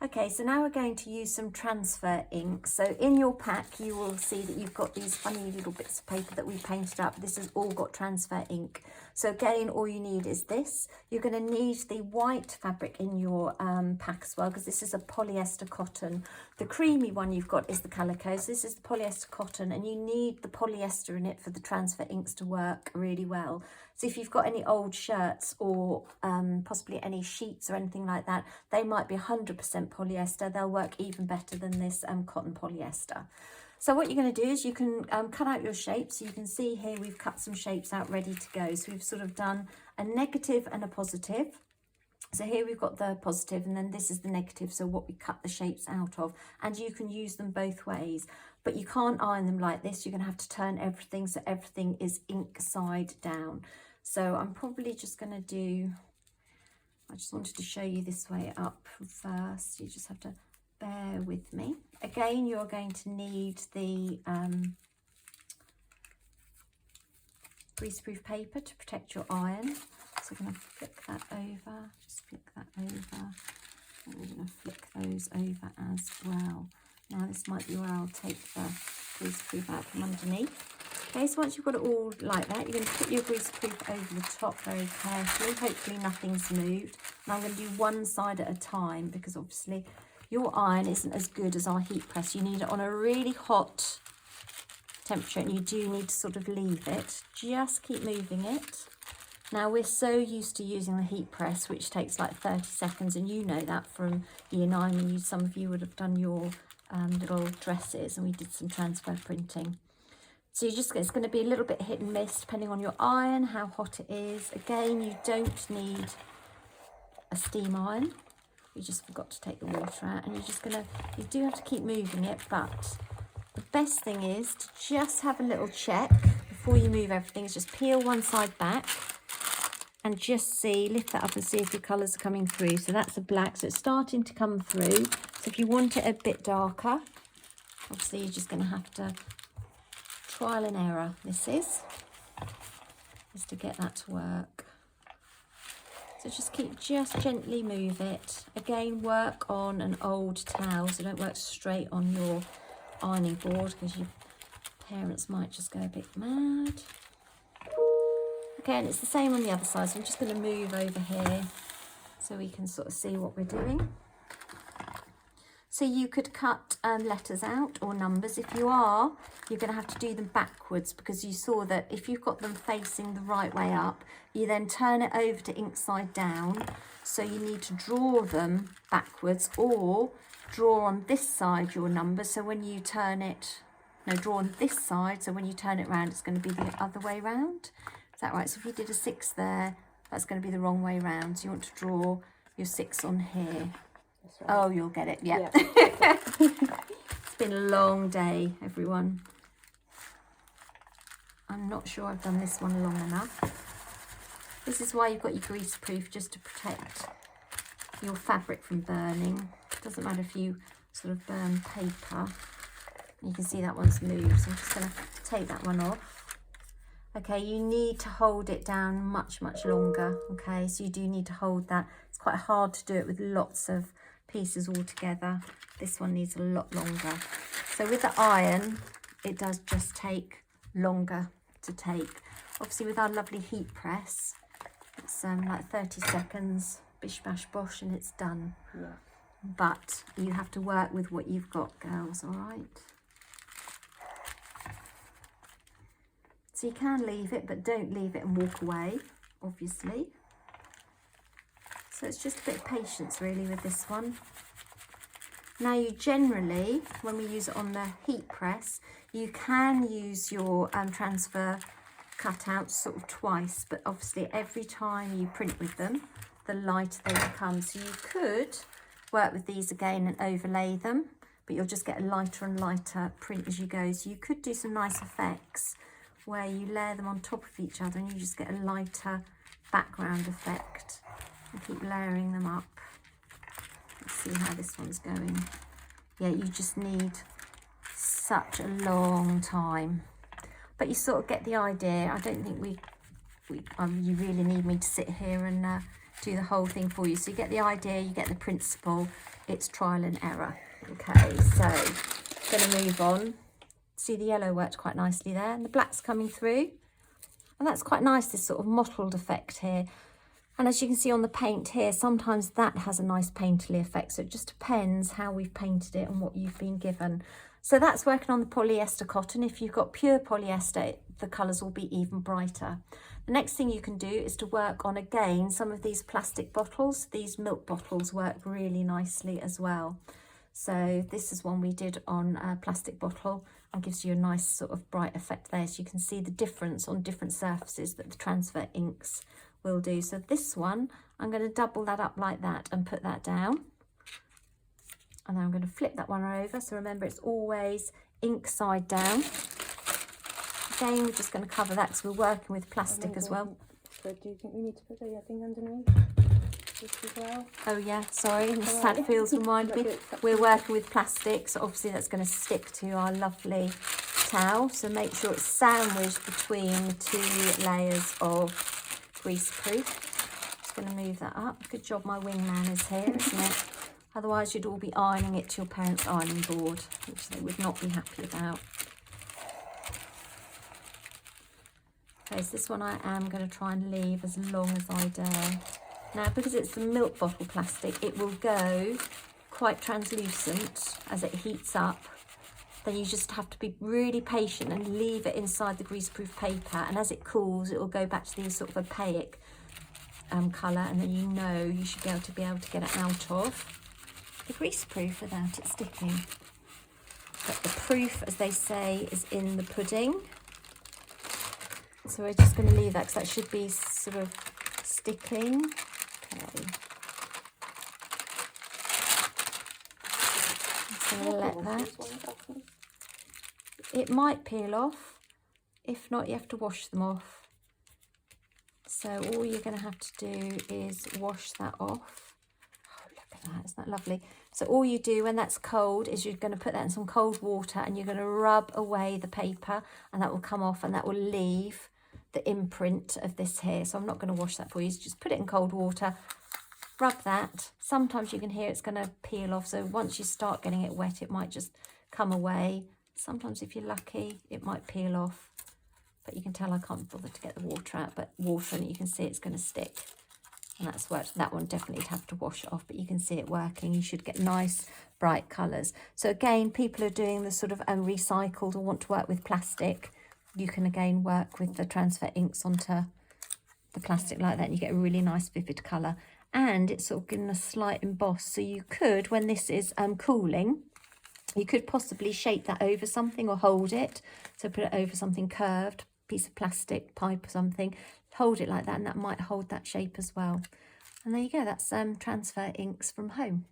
Okay, so now we're going to use some transfer ink. So in your pack, you will see that you've got these funny little bits of paper that we painted up. This has all got transfer ink. So again, all you need is this. You're going to need the white fabric in your pack as well, because this is a polyester cotton. The creamy one you've got is the calico. So this is the polyester cotton, and you need the polyester in it for the transfer inks to work really well. So if you've got any old shirts or possibly any sheets or anything like that, they might be 100% polyester. They'll work even better than this cotton polyester. So what you're going to do is you can cut out your shapes. So you can see here we've cut some shapes out ready to go. So we've sort of done a negative and a positive. So here we've got the positive, and then this is the negative, so what we cut the shapes out of. And you can use them both ways, but you can't iron them like this. You're going to have to turn everything so everything is ink side down. So I'm probably just going to do, I just wanted to show you this way up first. You just have to bear with me. Again, you're going to need the greaseproof paper to protect your iron. So I'm going to flick that over, just flick that over, and we're going to flick those over as well. Now this might be where I'll take the greaseproof out from underneath. Okay, so once you've got it all like that, you're going to put your greaseproof over the top very carefully. Hopefully nothing's moved. And I'm going to do one side at a time, because obviously your iron isn't as good as our heat press. You need it on a really hot temperature, and you do need to sort of leave it. Just keep moving it. Now we're so used to using the heat press, which takes like 30 seconds, and you know that from year 9 when some of you would have done your little dresses and we did some transfer printing. So it's going to be a little bit hit and miss depending on your iron, how hot it is. Again, you don't need a steam iron. We just forgot to take the water out, and you do have to keep moving it, but the best thing is to just have a little check before you move everything. Is just peel one side back and just lift that up and see if your colours are coming through. So that's a black, so it's starting to come through. So if you want it a bit darker, obviously you're just going to have to trial and error. This is to get that to work. So just gently move it. Again, work on an old towel, so don't work straight on your ironing board, because your parents might just go a bit mad. Okay, and it's the same on the other side, so I'm just going to move over here so we can sort of see what we're doing. So you could cut letters out or numbers. If you are, you're going to have to do them backwards, because you saw that if you've got them facing the right way up, you then turn it over to ink side down. So you need to draw them backwards, or draw on this side your numbers. So when you turn it, draw on this side. So when you turn it around, it's going to be the other way round. Is that right? So if you did a 6 there, that's going to be the wrong way round. So you want to draw your 6 on here. Right. Oh, you'll get it. Yeah. It's been a long day, everyone. I'm not sure I've done this one long enough. This is why you've got your greaseproof, just to protect your fabric from burning. It doesn't matter if you sort of burn paper. You can see that one's moved, so I'm just going to take that one off. Okay, you need to hold it down much longer. Okay, so you do need to hold that. It's quite hard to do it with lots of pieces all together. This one needs a lot longer. So with the iron, it does just take longer to take. Obviously with our lovely heat press, it's like 30 seconds, bish bash bosh, and it's done. Yeah. But you have to work with what you've got, girls, all right? So you can leave it, but don't leave it and walk away, obviously. So it's just a bit of patience really with this one. Now you generally, when we use it on the heat press, you can use your transfer cutouts sort of twice, but obviously every time you print with them, the lighter they become. So you could work with these again and overlay them, but you'll just get a lighter and lighter print as you go. So you could do some nice effects where you layer them on top of each other and you just get a lighter background effect. And keep layering them up. Let's see how this one's going. Yeah, you just need such a long time, but you sort of get the idea. I don't think you really need me to sit here and do the whole thing for you. So you get the idea, you get the principle, it's trial and error. Okay, so going to move on. See, the yellow worked quite nicely there, and the black's coming through. And that's quite nice, this sort of mottled effect here. And as you can see on the paint here, sometimes that has a nice painterly effect. So it just depends how we've painted it and what you've been given. So that's working on the polyester cotton. If you've got pure polyester, the colours will be even brighter. The next thing you can do is to work on, again, some of these plastic bottles. These milk bottles work really nicely as well. So this is one we did on a plastic bottle and gives you a nice sort of bright effect there. So you can see the difference on different surfaces that the transfer inks will do. So this one, I'm going to double that up like that and put that down. And then I'm going to flip that one over. So remember, it's always ink side down. Again, we're just going to cover that because we're working with plastic as well. So do you think we need to put the thing underneath as well? Oh yeah, sorry, sad feels reminded me. We're working with plastic, so obviously that's going to stick to our lovely towel. So make sure it's sandwiched between 2 layers of greaseproof. Just going to move that up. Good job my wingman is here, isn't it? Otherwise you'd all be ironing it to your parents' ironing board, which they would not be happy about. Okay, so this one I am going to try and leave as long as I dare. Now, because it's the milk bottle plastic, it will go quite translucent as it heats up. Then you just have to be really patient and leave it inside the greaseproof paper. And as it cools, it will go back to the sort of opaque colour. And then you should be able to get it out of the greaseproof without it sticking. But the proof, as they say, is in the pudding. So we're just going to leave that because that should be sort of sticking. Okay. I'm going to let that. It might peel off. If not, you have to wash them off. So all you're going to have to do is wash that off. That. Isn't that lovely? So all you do when that's cold is you're going to put that in some cold water and you're going to rub away the paper, and that will come off and that will leave the imprint of this here. So I'm not going to wash that for you. So just put it in cold water, rub that. Sometimes you can hear it's going to peel off. So once you start getting it wet, it might just come away. Sometimes if you're lucky, it might peel off. But you can tell I can't bother to get the water out. But water, and you can see it's going to stick. And that's worked. That one definitely have to wash it off, but you can see it working. You should get nice bright colours. So again, people are doing the sort of recycled or want to work with plastic. You can again work with the transfer inks onto the plastic like that, and you get a really nice vivid colour. And it's sort of given a slight emboss. So you could, when this is cooling, you could possibly shape that over something or hold it. So put it over something curved, piece of plastic, pipe or something. Hold it like that, and that might hold that shape as well. And there you go, that's transfer inks from home.